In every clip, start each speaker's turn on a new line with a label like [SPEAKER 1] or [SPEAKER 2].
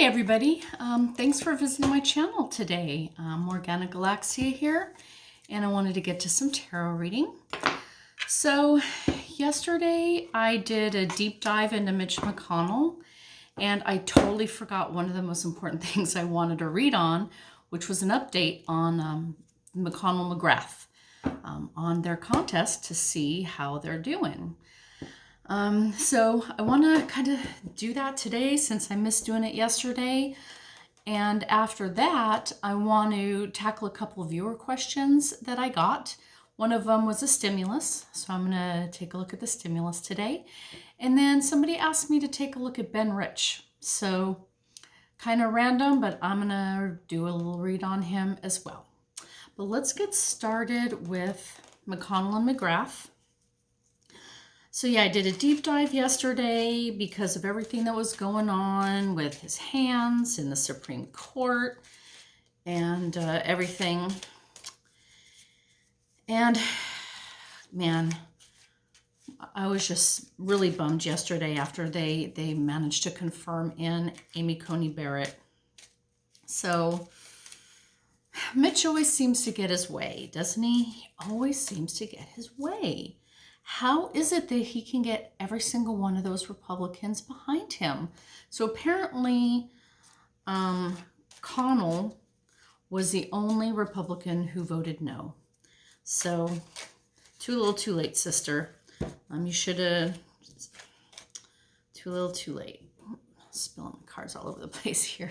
[SPEAKER 1] Hi everybody, thanks for visiting my channel today. Morgana Galaxia here, and I wanted to get to some tarot reading. So yesterday I did a deep dive into Mitch McConnell, and I totally forgot one of the most important things I wanted to read on, which was an update on McConnell McGrath on their contest to see how they're doing. So I want to kind of do that today since I missed doing it yesterday. And after that, I want to tackle a couple of viewer questions that I got. One of them was a stimulus, so I'm going to take a look at the stimulus today. And then somebody asked me to take a look at Ben Rich. So kind of random, but I'm going to do a little read on him as well. But let's get started with McConnell and McGrath. So yeah, I did a deep dive yesterday because of everything that was going on with his hands in the Supreme Court and everything. And man, I was just really bummed yesterday after they managed to confirm in Amy Coney Barrett. So Mitch always seems to get his way, doesn't he? He always seems to get his way. How is it that he can get every single one of those Republicans behind him? So apparently, Connell was the only Republican who voted no. So, too little, too late, sister. You should have. Too little, too late. Spilling my cards all over the place here.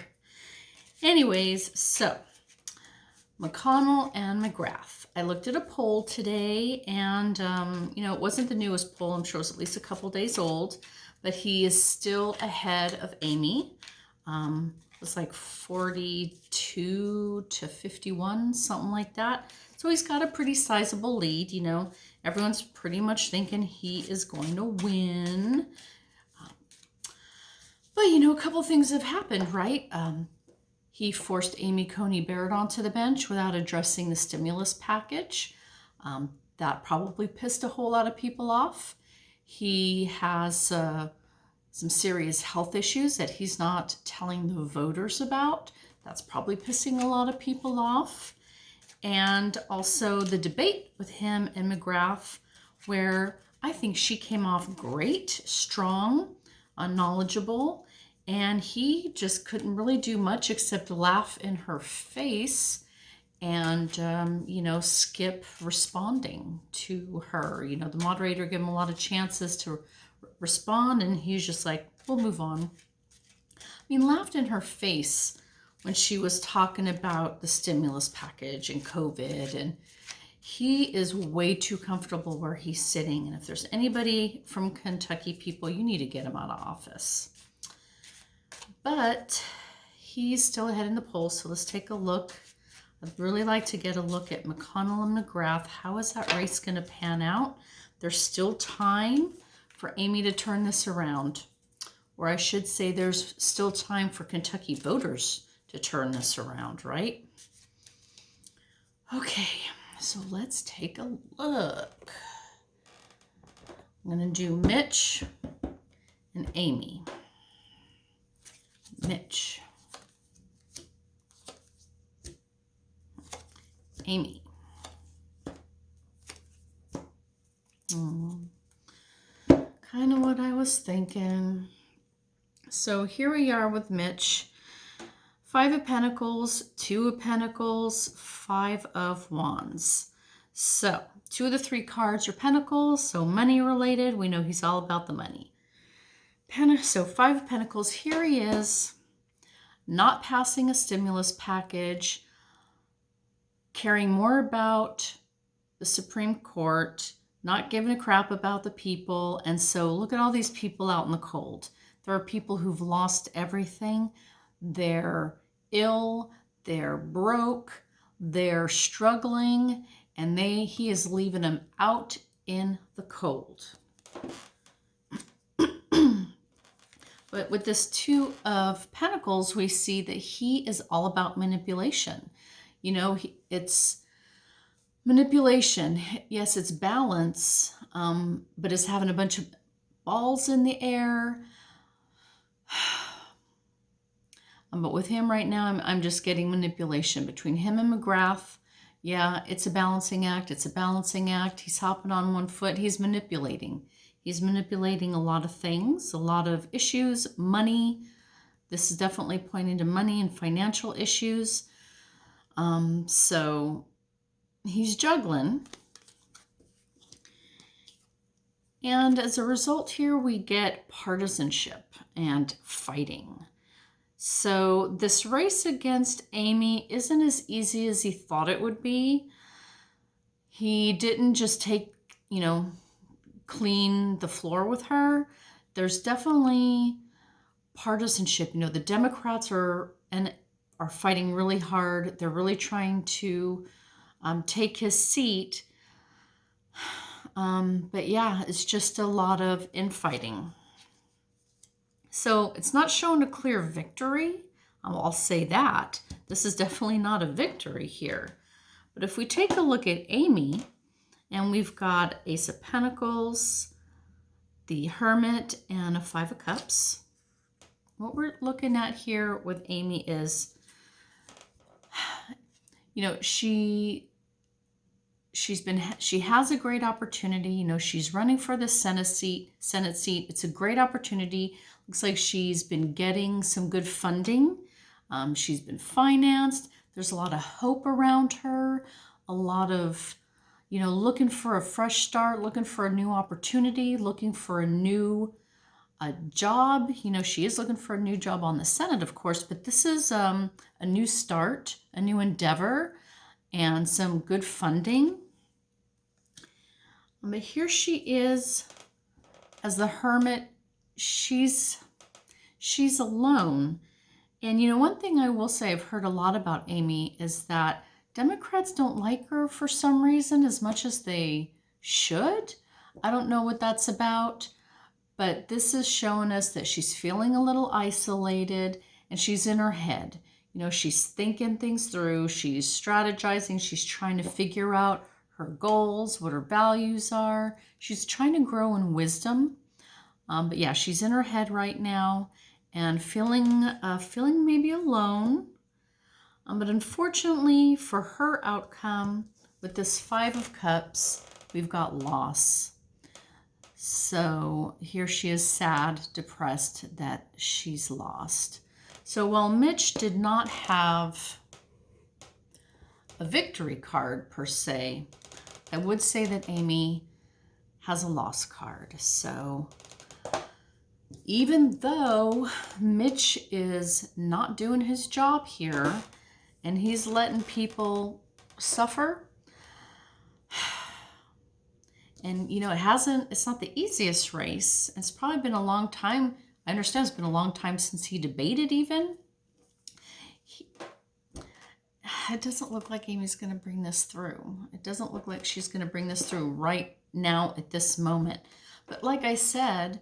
[SPEAKER 1] Anyways, so McConnell and McGrath. I looked at a poll today, and it wasn't the newest poll. I'm sure it's at least a couple days old, but he is still ahead of Amy. It was like 42 to 51, something like that. So he's got a pretty sizable lead. Everyone's pretty much thinking he is going to win. But a couple things have happened, right? He forced Amy Coney Barrett onto the bench without addressing the stimulus package. That probably pissed a whole lot of people off. He has some serious health issues that he's not telling the voters about. That's probably pissing a lot of people off. And also the debate with him and McGrath, where I think she came off great, strong, knowledgeable, and he just couldn't really do much except laugh in her face and, skip responding to her. The moderator gave him a lot of chances to respond, and he's just like, we'll move on. Laughed in her face when she was talking about the stimulus package and COVID, and he is way too comfortable where he's sitting. And if there's anybody from Kentucky people, you need to get him out of office. But he's still ahead in the polls, so let's take a look. I'd really like to get a look at McConnell and McGrath. How is that race going to pan out? There's still time for Amy to turn this around. Or I should say there's still time for Kentucky voters to turn this around, right? Okay, so let's take a look. I'm going to do Mitch and Amy. Mitch. Amy. Kind of what I was thinking. So here we are with Mitch. 5 of Pentacles, 2 of Pentacles, 5 of Wands. So 2 of the 3 cards are Pentacles, so money related. We know he's all about the money. So 5 of Pentacles, here he is, not passing a stimulus package, caring more about the Supreme Court, not giving a crap about the people. And so look at all these people out in the cold. There are people who've lost everything. They're ill, they're broke, they're struggling, and he is leaving them out in the cold. But with this 2 of Pentacles, we see that he is all about manipulation. It's manipulation. Yes, it's balance, but it's having a bunch of balls in the air. But with him right now, I'm just getting manipulation between him and McGrath. Yeah, it's a balancing act. It's a balancing act. He's hopping on one foot. He's manipulating. He's manipulating a lot of things, a lot of issues, money. This is definitely pointing to money and financial issues. So he's juggling. And as a result here, we get partisanship and fighting. So this race against Amy isn't as easy as he thought it would be. He didn't just take, clean the floor with her. There's definitely partisanship. The Democrats are fighting really hard. They're really trying to take his seat. But yeah, it's just a lot of infighting. So it's not showing a clear victory. I'll say that. This is definitely not a victory here. But if we take a look at Amy, and we've got Ace of Pentacles, the Hermit, and a Five of Cups. What we're looking at here with Amy is, she has a great opportunity. She's running for the Senate seat. It's a great opportunity. Looks like she's been getting some good funding. She's been financed. There's a lot of hope around her, a lot of, looking for a fresh start, looking for a new opportunity, looking for a new job. She is looking for a new job on the Senate, of course, but this is a new start, a new endeavor, and some good funding. But here she is as the Hermit. She's alone. And one thing I will say I've heard a lot about Amy is that Democrats don't like her for some reason as much as they should. I don't know what that's about, but this is showing us that she's feeling a little isolated and she's in her head. She's thinking things through, she's strategizing, she's trying to figure out her goals, what her values are. She's trying to grow in wisdom. But yeah, she's in her head right now and feeling maybe alone. But unfortunately for her outcome, with this Five of Cups, we've got loss. So here she is, sad, depressed that she's lost. So while Mitch did not have a victory card per se, I would say that Amy has a loss card. So even though Mitch is not doing his job here and he's letting people suffer, and it's not the easiest race. It's probably been a long time. I understand it's been a long time since he debated even. It doesn't look like Amy's going to bring this through. It doesn't look like she's going to bring this through right now at this moment. But like I said,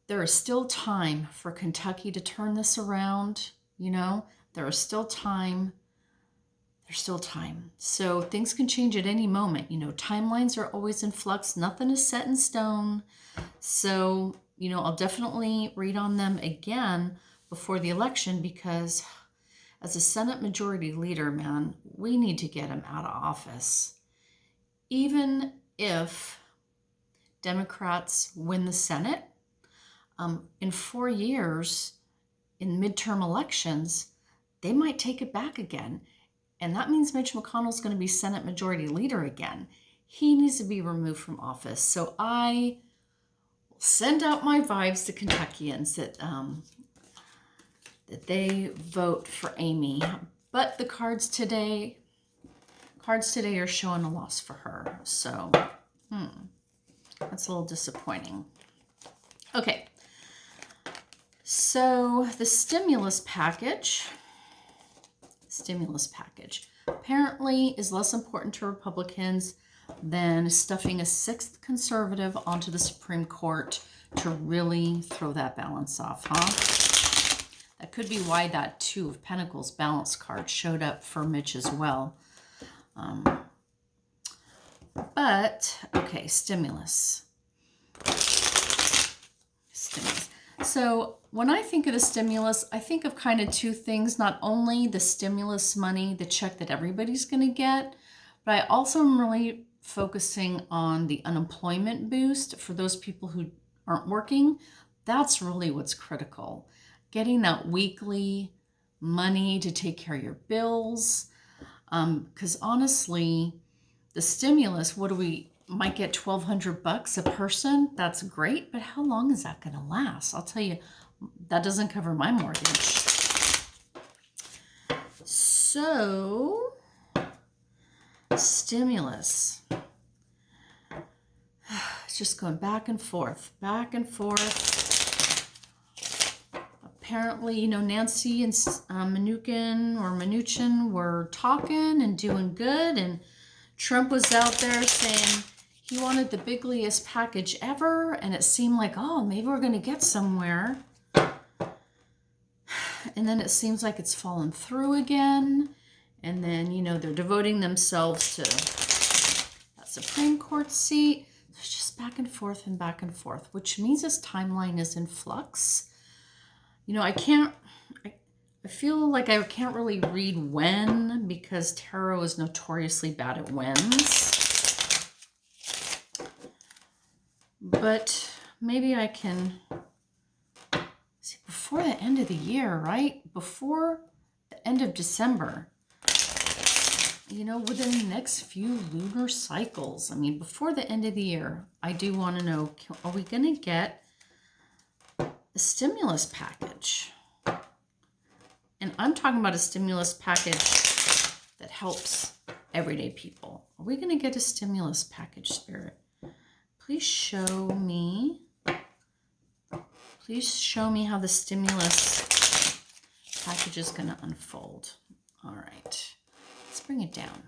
[SPEAKER 1] there is still time for Kentucky to turn this around. There is still time. There's still time. So things can change at any moment. Timelines are always in flux. Nothing is set in stone. So, I'll definitely read on them again before the election, because as a Senate Majority Leader, man, we need to get him out of office. Even if Democrats win the Senate, in 4 years, in midterm elections, they might take it back again. And that means Mitch McConnell's going to be Senate Majority Leader again. He needs to be removed from office. So I will send out my vibes to Kentuckians that they vote for Amy. But the cards today are showing a loss for her. So that's a little disappointing. Okay. So the stimulus package apparently is less important to Republicans than stuffing a sixth conservative onto the Supreme Court to really throw that balance off, huh? That could be why that Two of Pentacles balance card showed up for Mitch as well. But, okay, stimulus. So when I think of the stimulus, I think of kind of two things, not only the stimulus money, the check that everybody's going to get, but I also am really focusing on the unemployment boost for those people who aren't working. That's really what's critical. Getting that weekly money to take care of your bills. Because honestly, the stimulus, what do we might get $1,200 a person? That's great, but how long is that going to last? I'll tell you, that doesn't cover my mortgage. So, stimulus. It's just going back and forth, back and forth. Apparently, Nancy and Mnuchin were talking and doing good, and Trump was out there saying he wanted the bigliest package ever, and it seemed like, oh, maybe we're going to get somewhere. And then it seems like it's fallen through again. And then, they're devoting themselves to that Supreme Court seat. It's just back and forth, which means this timeline is in flux. I feel like I can't really read when, because tarot is notoriously bad at whens. But maybe I can see before the end of the year, right? Before the end of December. Within the next few lunar cycles. Before the end of the year, I do want to know, are we going to get a stimulus package? And I'm talking about a stimulus package that helps everyday people. Are we going to get a stimulus package, Spirit? Please show me how the stimulus package is going to unfold. All right. Let's bring it down.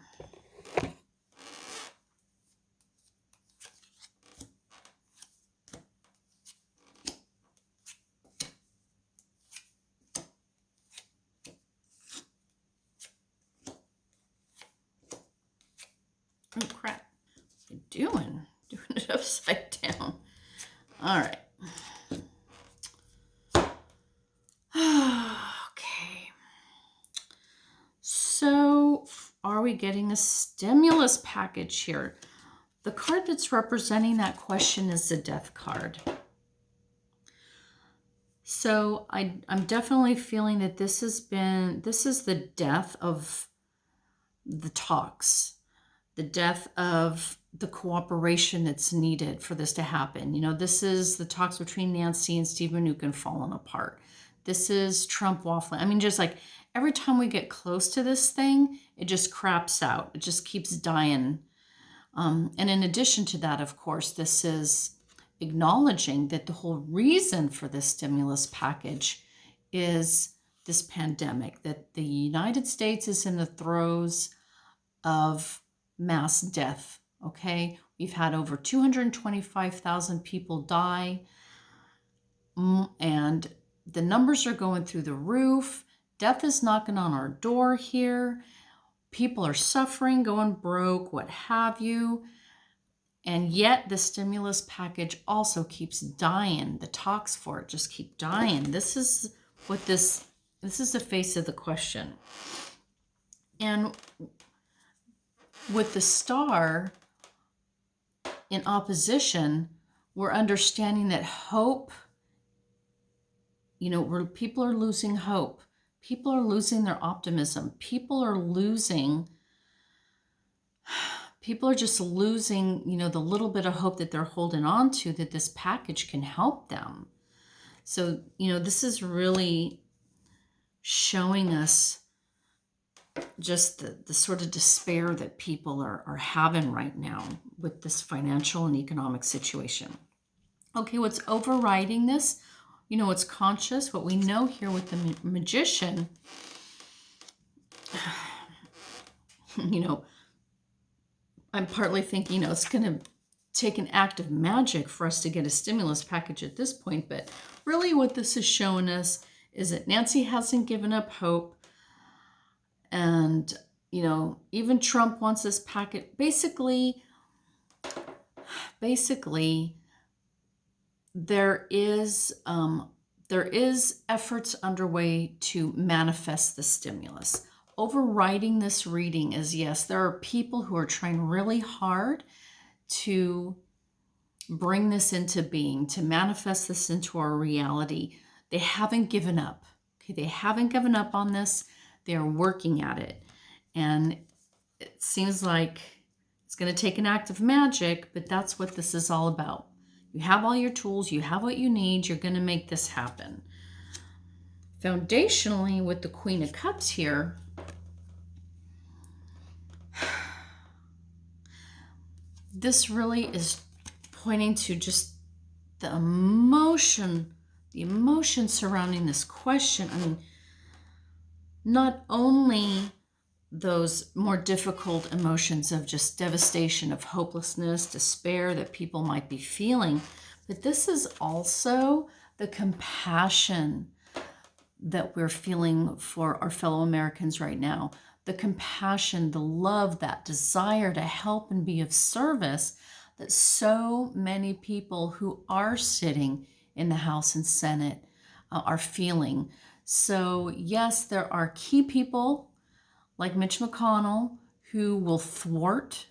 [SPEAKER 1] Oh, crap. What are you doing? Doing it upside down. All right. Okay. So, are we getting a stimulus package here? The card that's representing that question is the Death card. So I'm definitely feeling that this is the death of the talks, the death of the cooperation that's needed for this to happen. This is the talks between Nancy and Steve Mnuchin falling apart. This is Trump waffling. Just like every time we get close to this thing, it just craps out. It just keeps dying. And in addition to that, of course, this is acknowledging that the whole reason for this stimulus package is this pandemic, that the United States is in the throes of mass death, okay? We've had over 225,000 people die, and the numbers are going through the roof. Death is knocking on our door here. People are suffering, going broke, what have you. And yet the stimulus package also keeps dying. The talks for it just keep dying. This is the face of the question. And with the star in opposition, we're understanding that hope, where people are losing hope. People are losing their optimism. People are just losing, the little bit of hope that they're holding on to, that this package can help them. So, this is really showing us just the sort of despair that people are having right now with this financial and economic situation. Okay, what's overriding this? It's conscious. What we know here with the magician, I'm partly thinking, it's going to take an act of magic for us to get a stimulus package at this point. But really what this is showing us is that Nancy hasn't given up hope. And, even Trump wants this packet. Basically, there is, there is efforts underway to manifest the stimulus. Overriding this reading is, yes, there are people who are trying really hard to bring this into being, to manifest this into our reality. They haven't given up. Okay, they haven't given up on this. They're working at it. And it seems like it's going to take an act of magic, but that's what this is all about. You have all your tools, you have what you need, you're going to make this happen. Foundationally, with the Queen of Cups here, this really is pointing to just the emotion surrounding this question. I mean, not only those more difficult emotions of just devastation, of hopelessness, despair that people might be feeling, but this is also the compassion that we're feeling for our fellow Americans right now. The compassion, the love, that desire to help and be of service that so many people who are sitting in the House and Senate are feeling. So yes, there are key people like Mitch McConnell who will thwart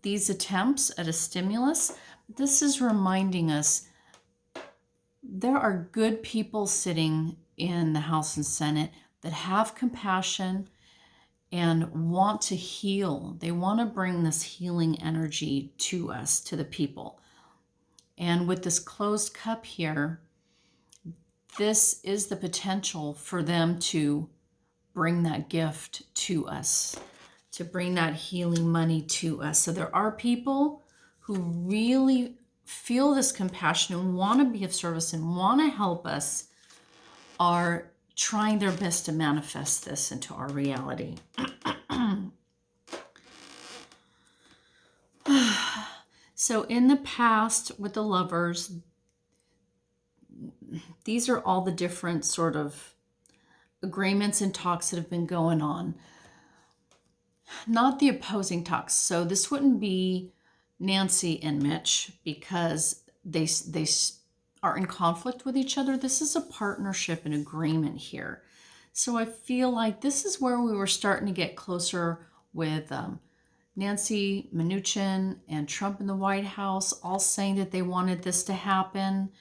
[SPEAKER 1] these attempts at a stimulus. This is reminding us there are good people sitting in the House and Senate that have compassion and want to heal. They want to bring this healing energy to us, to the people. And with this closed cup here, this is the potential for them to bring that gift to us, to bring that healing money to us. So there are people who really feel this compassion and want to be of service and want to help us, are trying their best to manifest this into our reality. So in the past with the Lovers, these are all the different sort of agreements and talks that have been going on. Not the opposing talks. So this wouldn't be Nancy and Mitch because they are in conflict with each other. This is a partnership and agreement here. So I feel like this is where we were starting to get closer with Nancy Mnuchin and Trump in the White House, all saying that they wanted this to happen.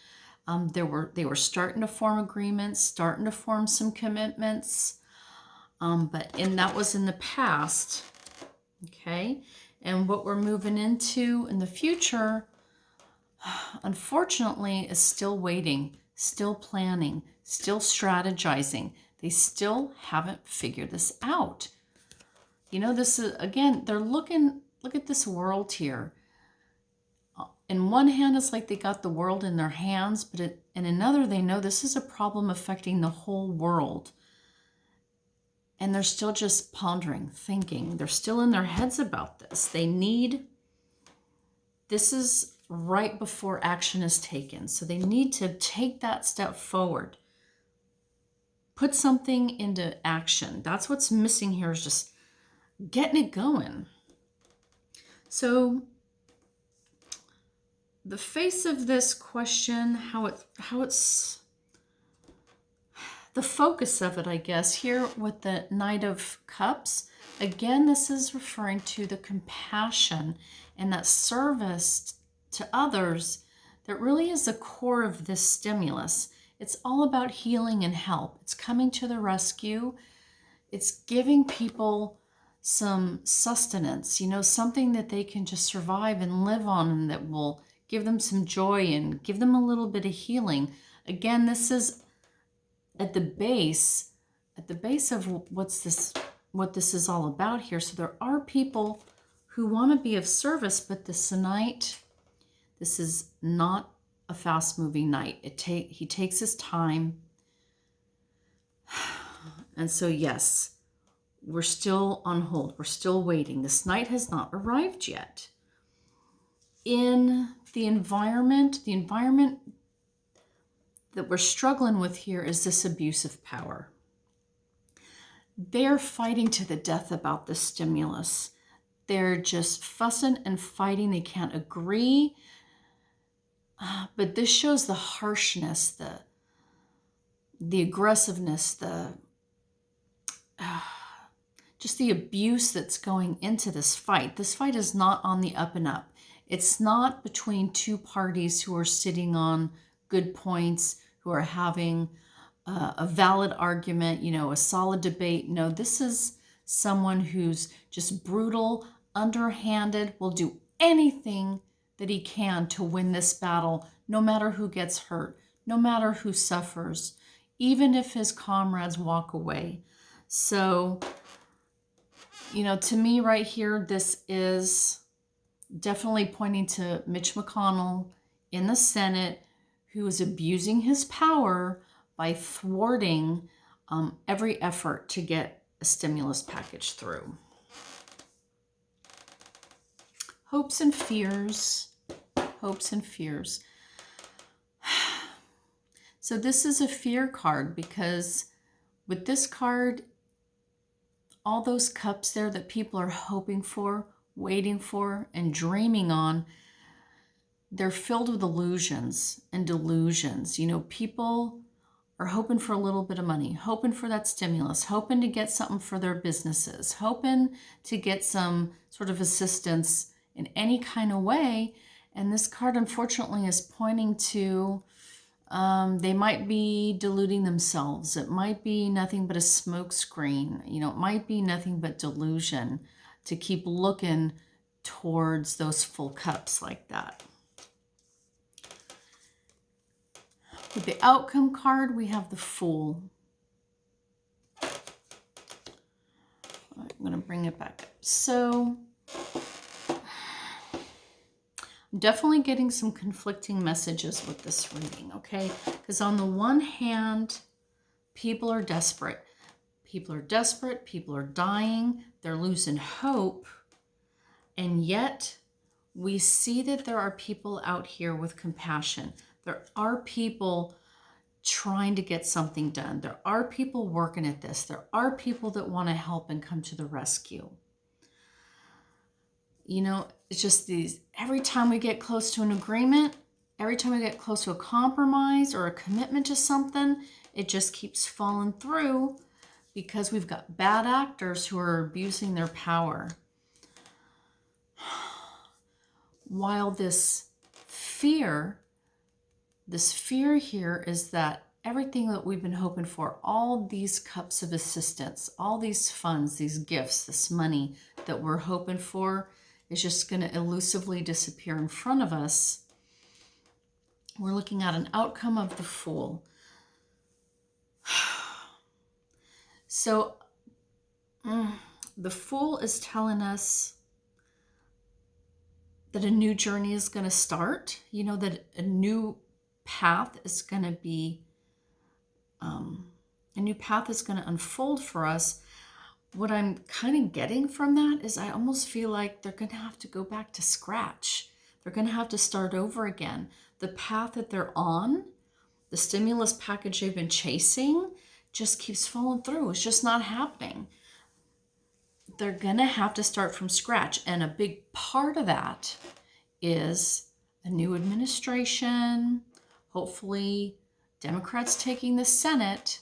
[SPEAKER 1] They were starting to form agreements, starting to form some commitments, but that was in the past, okay? And what we're moving into in the future, unfortunately, is still waiting, still planning, still strategizing. They still haven't figured this out. You know, this is, again, look at this world here. In one hand, it's like they got the world in their hands, but in another, they know this is a problem affecting the whole world. And they're still just pondering, thinking. They're still in their heads about this. This is right before action is taken. So they need to take that step forward. Put something into action. That's what's missing here, is just getting it going. So the face of this question, how it's the focus of it, I guess, here with the Knight of Cups. Again, this is referring to the compassion and that service to others that really is the core of this stimulus. It's all about healing and help. It's coming to the rescue. It's giving people some sustenance, something that they can just survive and live on, and that will give them some joy and give them a little bit of healing. Again, this is at the base of what this is all about here. So there are people who want to be of service, but this knight, this is not a fast-moving knight. He takes his time. And so yes, we're still on hold. We're still waiting. This knight has not arrived yet. In the environment that we're struggling with here is this abuse of power. They're fighting to the death about this stimulus. They're just fussing and fighting. They can't agree. But this shows the harshness, the aggressiveness, just the abuse that's going into this fight. This fight is not on the up and up. It's not between two parties who are sitting on good points, who are having a valid argument, a solid debate. No, this is someone who's just brutal, underhanded, will do anything that he can to win this battle, no matter who gets hurt, no matter who suffers, even if his comrades walk away. So, to me right here, this is definitely pointing to Mitch McConnell in the Senate, who is abusing his power by thwarting every effort to get a stimulus package through. Hopes and fears. Hopes and fears. So this is a fear card, because with this card, all those cups there that people are hoping for, waiting for, and dreaming on, they're filled with illusions and delusions. People are hoping for a little bit of money, hoping for that stimulus, hoping to get something for their businesses, hoping to get some sort of assistance in any kind of way. And this card, unfortunately, is pointing to they might be deluding themselves. It might be nothing but a smoke screen. It might be nothing but delusion to keep looking towards those full cups like that. With the outcome card, we have the Fool. I'm going to bring it back up. So I'm definitely getting some conflicting messages with this reading, okay? Because on the one hand, people are desperate. People are desperate. People are dying. They're losing hope. And yet, we see that there are people out here with compassion. There are people trying to get something done. There are people working at this. There are people that want to help and come to the rescue. It's just every time we get close to an agreement, every time we get close to a compromise or a commitment to something, it just keeps falling through because we've got bad actors who are abusing their power. While this fear here is that everything that we've been hoping for, all these cups of assistance, all these funds, these gifts, this money that we're hoping for is just going to elusively disappear in front of us. We're looking at an outcome of the Fool. So the Fool is telling us that a new journey is going to start, that a new path is going to be, a new path is going to unfold for us. What I'm kind of getting from that is I almost feel like they're going to have to go back to scratch. They're going to have to start over again. The path that they're on, the stimulus package they've been chasing, just keeps falling through. It's just not happening. They're going to have to start from scratch. And a big part of that is a new administration, hopefully Democrats taking the Senate.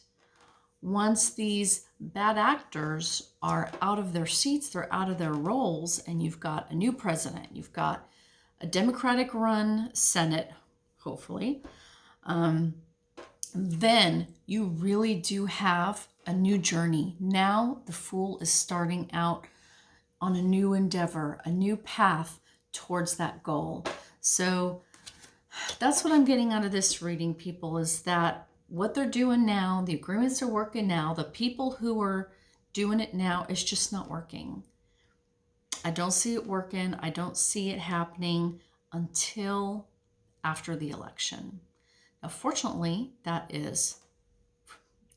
[SPEAKER 1] Once these bad actors are out of their seats, they're out of their roles, and you've got a new president, you've got a Democratic-run Senate, hopefully, then you really do have a new journey. Now the Fool is starting out on a new endeavor, a new path towards that goal. So that's what I'm getting out of this reading, people, is that what they're doing now, the agreements are working now, the people who are doing it now, is just not working. I don't see it working. I don't see it happening until after the election. Now, fortunately, that is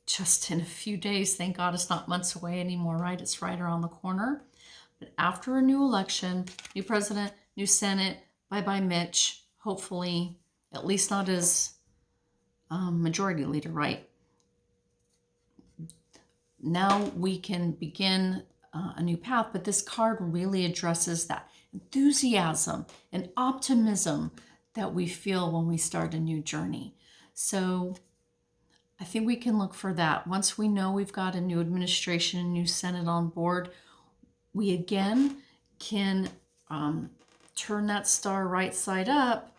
[SPEAKER 1] just in a few days. Thank God it's not months away anymore, right? It's right around the corner. But after a new election, new president, new Senate, bye-bye Mitch, hopefully, at least not as majority leader, right? Now we can begin a new path, but this card really addresses that enthusiasm and optimism that we feel when we start a new journey. So I think we can look for that. Once we know we've got a new administration, a new Senate on board, we again can turn that star right side up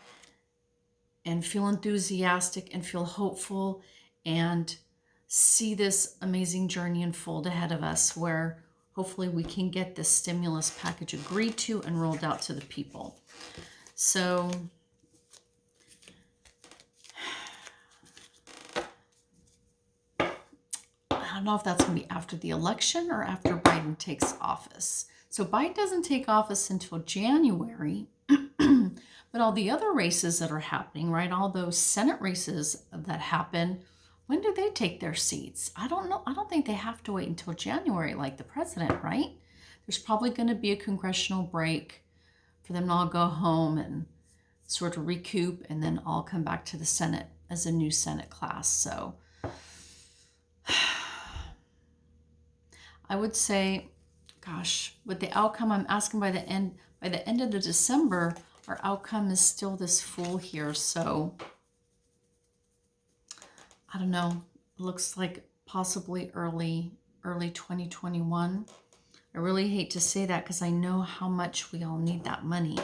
[SPEAKER 1] and feel enthusiastic and feel hopeful and see this amazing journey unfold ahead of us, where hopefully we can get this stimulus package agreed to and rolled out to the people. So I don't know if that's going to be after the election or after Biden takes office. So Biden doesn't take office until January, but all the other races that are happening, right? All those Senate races that happen, when do they take their seats? I don't know. I don't think they have to wait until January like the president, right? There's probably going to be a congressional break for them to all go home and sort of recoup and then all come back to the Senate as a new Senate class. So I would say, gosh, with the outcome, I'm asking by the end of the December, our outcome is still this Fool here. So I don't know. It looks like possibly early 2021. I really hate to say that because I know how much we all need that money.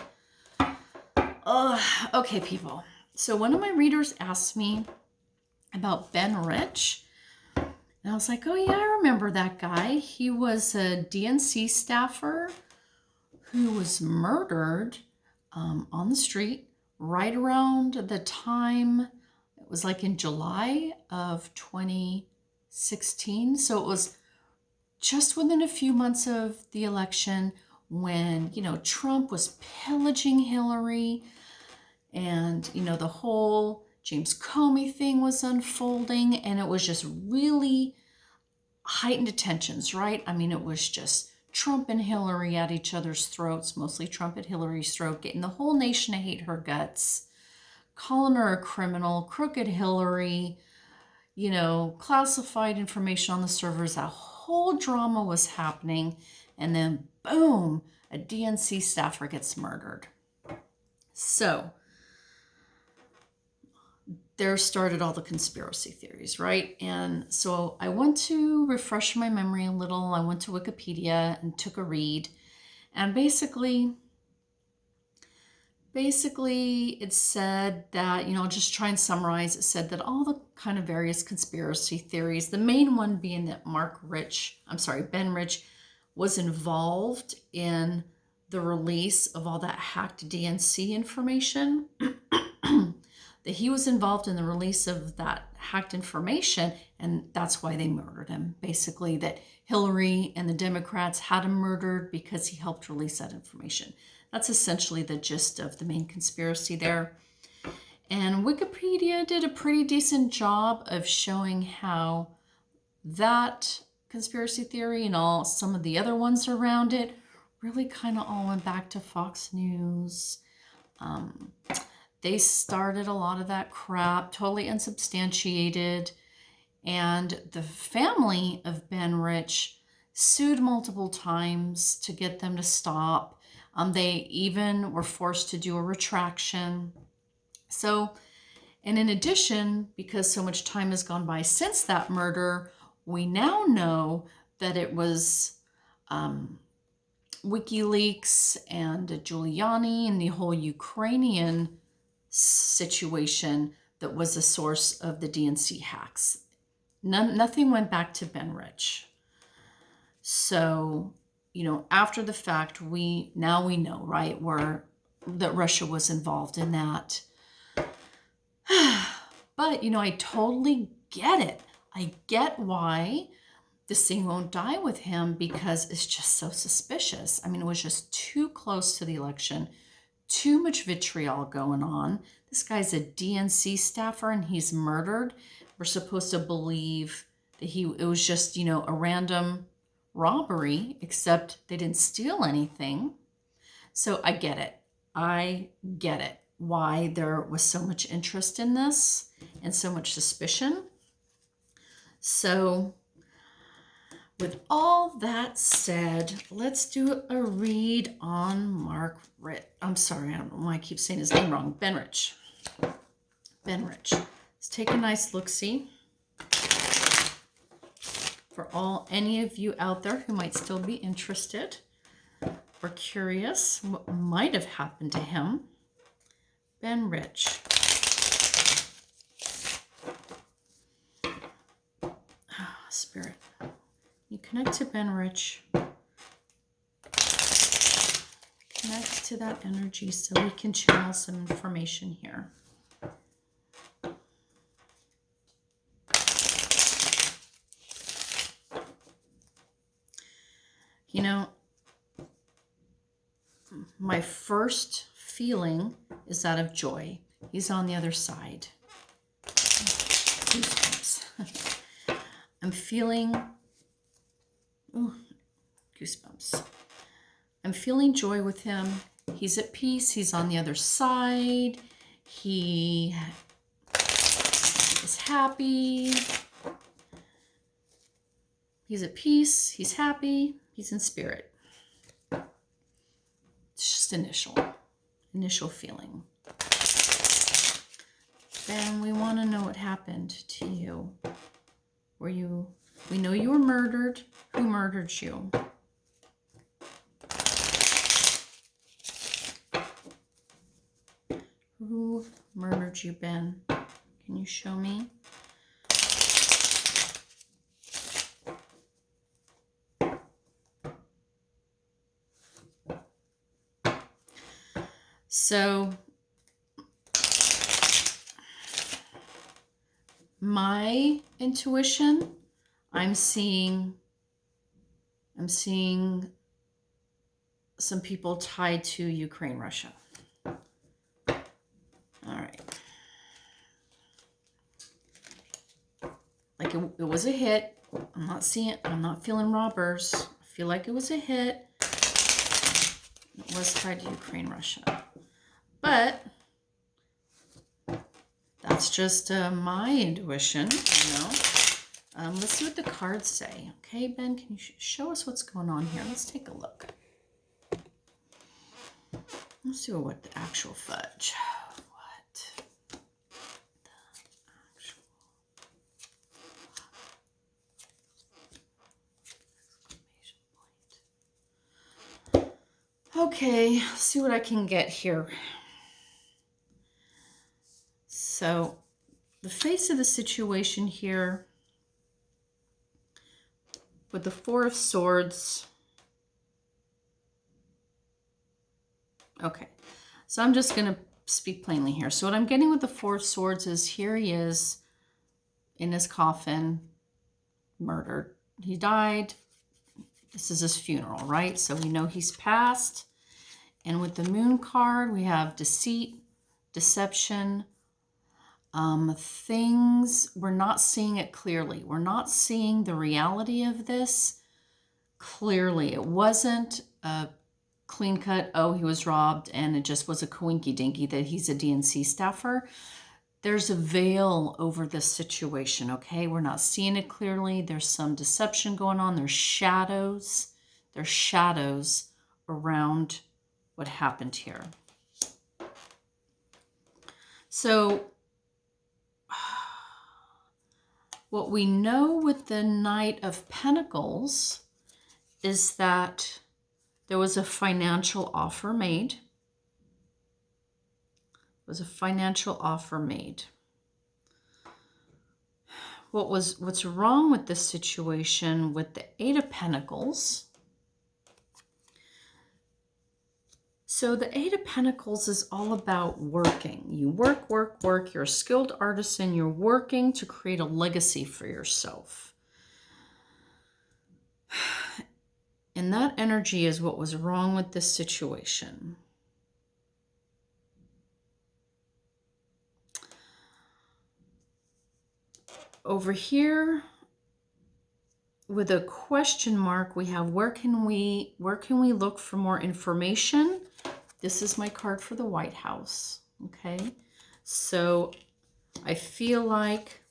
[SPEAKER 1] Okay, people. So one of my readers asked me about Ben Rich. And I was like, oh yeah, I remember that guy. He was a DNC staffer who was murdered on the street right around the time, it was like in July of 2016. So it was just within a few months of the election when, you know, Trump was pillaging Hillary and, you know, the whole James Comey thing was unfolding, and it was just really heightened tensions, right? I mean, it was just Trump and Hillary at each other's throats, mostly Trump at Hillary's throat, getting the whole nation to hate her guts, calling her a criminal, crooked Hillary, you know, classified information on the servers. That whole drama was happening, and then boom, a DNC staffer gets murdered. So there started all the conspiracy theories, right? And so I went to refresh my memory a little. I went to Wikipedia and took a read. And basically it said that, you know, I'll just try and summarize. It said that all the kind of various conspiracy theories, the main one being that Ben Rich was involved in the release of all that hacked DNC information. That he was involved in the release of that hacked information, and that's why they murdered him. Basically, that Hillary and the Democrats had him murdered because he helped release that information. That's essentially the gist of the main conspiracy there. And Wikipedia did a pretty decent job of showing how that conspiracy theory and all some of the other ones around it really kind of all went back to Fox News. They started a lot of that crap, totally unsubstantiated. And the family of Ben Rich sued multiple times to get them to stop. They even were forced to do a retraction. So, and in addition, because so much time has gone by since that murder, we now know that it was WikiLeaks and Giuliani and the whole Ukrainian situation that was the source of the DNC hacks. Nothing went back to Ben Rich. So, you know, after the fact, we know, right, that Russia was involved in that. But, you know, I totally get it. I get why this thing won't die with him, because it's just so suspicious. I mean, it was just too close to the election. Too much vitriol going on. This guy's a DNC staffer and he's murdered. We're supposed to believe that it was just, you know, a random robbery, except they didn't steal anything. So I get it. Why there was so much interest in this and so much suspicion. So with all that said, let's do a read on I'm sorry, I don't know why I keep saying his name wrong. Ben Rich. Let's take a nice look-see. for any of you out there who might still be interested or curious what might have happened to him. Ben Rich. Spirit, you connect to Ben Rich. Connect to that energy so we can channel some information here. You know, my first feeling is that of joy. He's on the other side. Goosebumps. I'm feeling, ooh, goosebumps. I'm feeling joy with him. He's at peace. He's on the other side. He is happy. He's at peace. He's happy. He's in spirit. It's just initial feeling. Then we want to know what happened to you. We know you were murdered. Who murdered you? Who murdered you, Ben? Can you show me? So, my intuition, I'm seeing some people tied to Ukraine, Russia. All right. Like it was a hit. I'm not feeling robbers. I feel like it was a hit. It was tied to Ukraine, Russia. But that's just my intuition, you know. Let's see what the cards say. Okay, Ben, can you show us what's going on here? Let's take a look. Let's see what the actual fudge. What the actual exclamation point. Okay, let's see what I can get here. So, the face of the situation here with the Four of Swords. Okay, so I'm just going to speak plainly here. So what I'm getting with the Four of Swords is here he is in his coffin, murdered. He died. This is his funeral, right? So we know he's passed. And with the Moon card, we have deceit, deception, things, we're not seeing it clearly. We're not seeing the reality of this clearly. It wasn't a clean cut, oh, he was robbed, and it just was a coinky dinky that he's a DNC staffer. There's a veil over this situation, okay? We're not seeing it clearly. There's some deception going on. There's shadows. There's shadows around what happened here. So, what we know with the Knight of Pentacles is that there was a financial offer made. What's wrong with this situation with the Eight of Pentacles? So the Eight of Pentacles is all about working. You work. You're a skilled artisan. You're working to create a legacy for yourself. And that energy is what was wrong with this situation. Over here, with a question mark, we have where can we look for more information? This is my card for the White House. Okay, so I feel like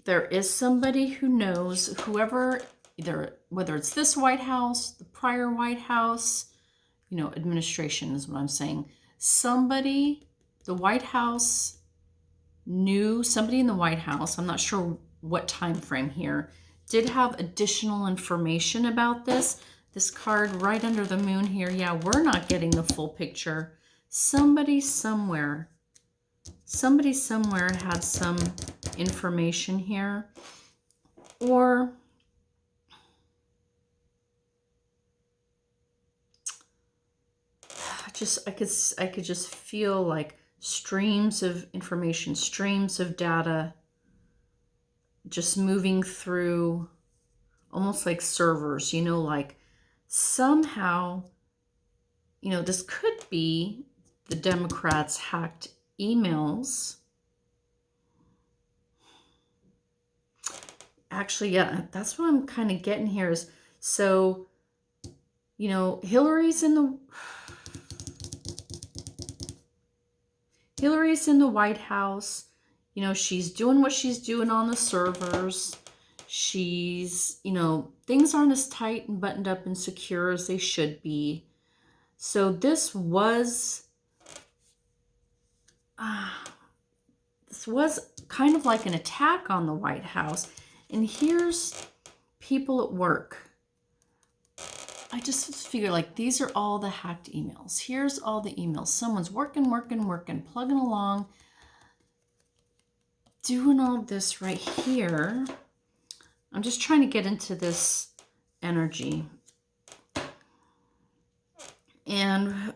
[SPEAKER 1] there is somebody who knows, whoever, whether it's this White House, the prior White House, you know, administration is what I'm saying. Somebody, the White House knew somebody in the White House, I'm not sure what time frame here, did have additional information about this. This card right under the moon here, yeah, we're not getting the full picture. Somebody somewhere had some information here. Or I could just feel like streams of information, streams of data just moving through, almost like servers, you know, like somehow, you know, this could be the Democrats hacked emails. Actually, yeah, that's what I'm kind of getting here is, so, you know, Hillary's in the White House. You know, she's doing what she's doing on the servers. She's, you know, things aren't as tight and buttoned up and secure as they should be. So this was kind of like an attack on the White House. And here's people at work. I just figure like these are all the hacked emails. Here's all the emails. Someone's working, plugging along, doing all this right here. I'm just trying to get into this energy. And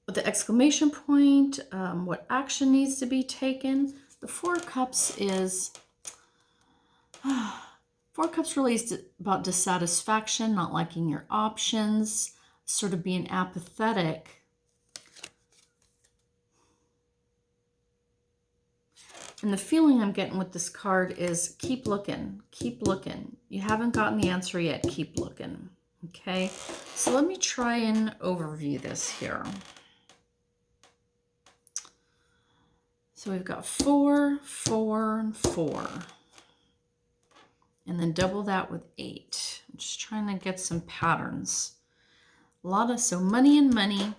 [SPEAKER 1] with the exclamation point, what action needs to be taken. The Four of Cups is, Four of Cups really is about dissatisfaction, not liking your options, sort of being apathetic. And the feeling I'm getting with this card is keep looking, keep looking. You haven't gotten the answer yet, keep looking. Okay, so let me try and overview this here. So we've got 4, 4, and 4. And then double that with 8. I'm just trying to get some patterns. A lot of, so money and money.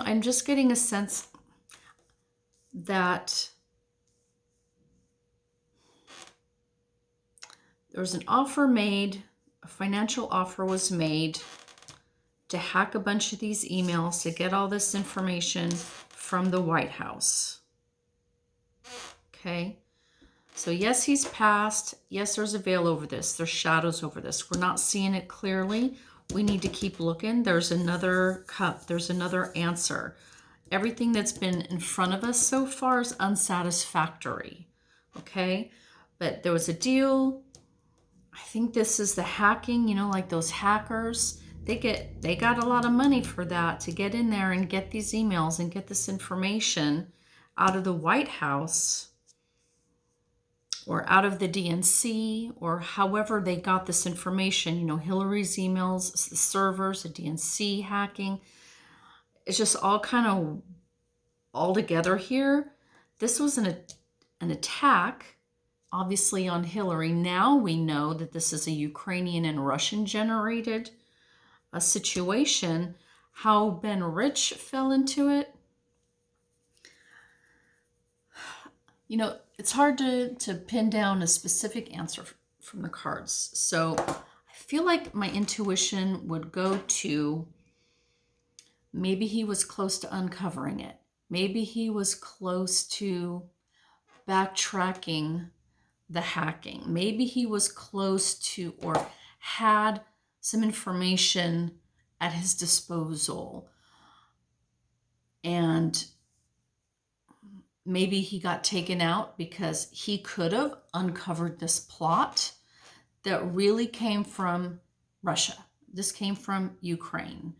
[SPEAKER 1] I'm just getting a sense that there was an offer made, a financial offer was made to hack a bunch of these emails to get all this information from the White House. Okay, so yes, he's passed. Yes, there's a veil over this. There's shadows over this. We're not seeing it clearly. We need to keep looking. There's another cup. There's another answer. Everything that's been in front of us so far is unsatisfactory. Okay, but there was a deal. I think this is the hacking, you know, like those hackers. They got a lot of money for that, to get in there and get these emails and get this information out of the White House or out of the DNC, or however they got this information, you know, Hillary's emails, the servers, the DNC hacking. It's just all kind of all together here. This was an attack, obviously, on Hillary. Now we know that this is a Ukrainian and Russian generated situation. How Ben Rich fell into it, you know, it's hard to pin down a specific answer from the cards. So I feel like my intuition would go to, maybe he was close to uncovering it. Maybe he was close to backtracking the hacking. Maybe he was close to, or had some information at his disposal. And maybe he got taken out because he could have uncovered this plot that really came from Russia. This came from Ukraine.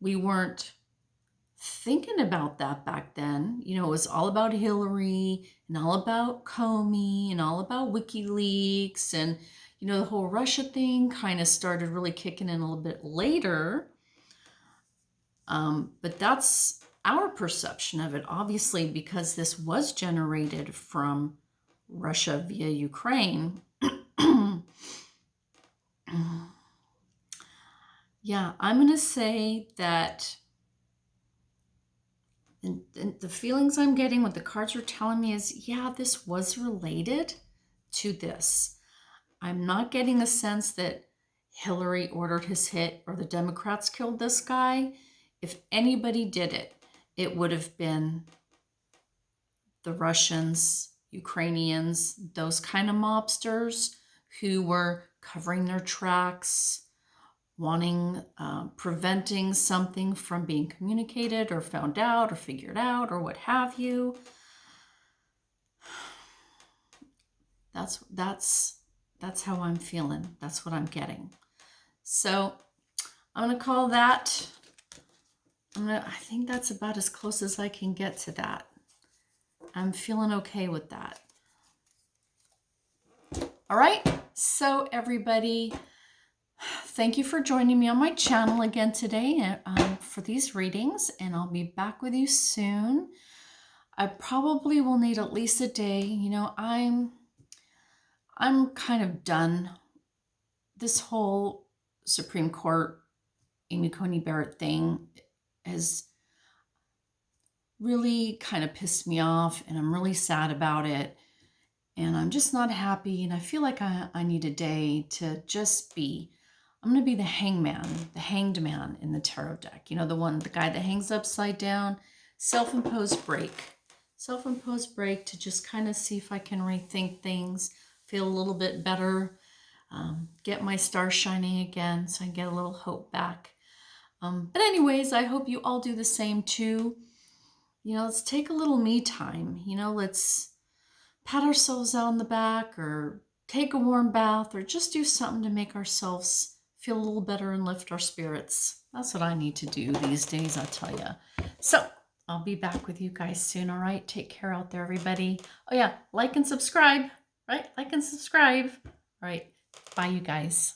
[SPEAKER 1] We weren't thinking about that back then. You know, it was all about Hillary and all about Comey and all about WikiLeaks. And, you know, the whole Russia thing kind of started really kicking in a little bit later. But that's our perception of it, obviously, because this was generated from Russia via Ukraine. Yeah, I'm going to say that the feelings I'm getting, what the cards are telling me is, yeah, this was related to this. I'm not getting a sense that Hillary ordered his hit or the Democrats killed this guy. If anybody did it, it would have been the Russians, Ukrainians, those kind of mobsters who were covering their tracks, wanting, preventing something from being communicated or found out or figured out or what have you. That's how I'm feeling. That's what I'm getting. So I'm gonna call that. I think that's about as close as I can get to that. I'm feeling okay with that. All right. So everybody, thank you for joining me on my channel again today for these readings, and I'll be back with you soon. I probably will need at least a day. You know, I'm kind of done. This whole Supreme Court Amy Coney Barrett thing has really kind of pissed me off, and I'm really sad about it. And I'm just not happy, and I feel like I need a day to just be. I'm going to be the hanged man in the tarot deck. You know, the guy that hangs upside down. Self-imposed break. Self-imposed break to just kind of see if I can rethink things, feel a little bit better, get my stars shining again so I can get a little hope back. But anyways, I hope you all do the same too. You know, let's take a little me time. You know, let's pat ourselves on the back or take a warm bath or just do something to make ourselves feel a little better and lift our spirits. That's what I need to do these days, I'll tell you. So I'll be back with you guys soon, all right? Take care out there, everybody. Oh yeah, like and subscribe, right? Like and subscribe. All right, bye you guys.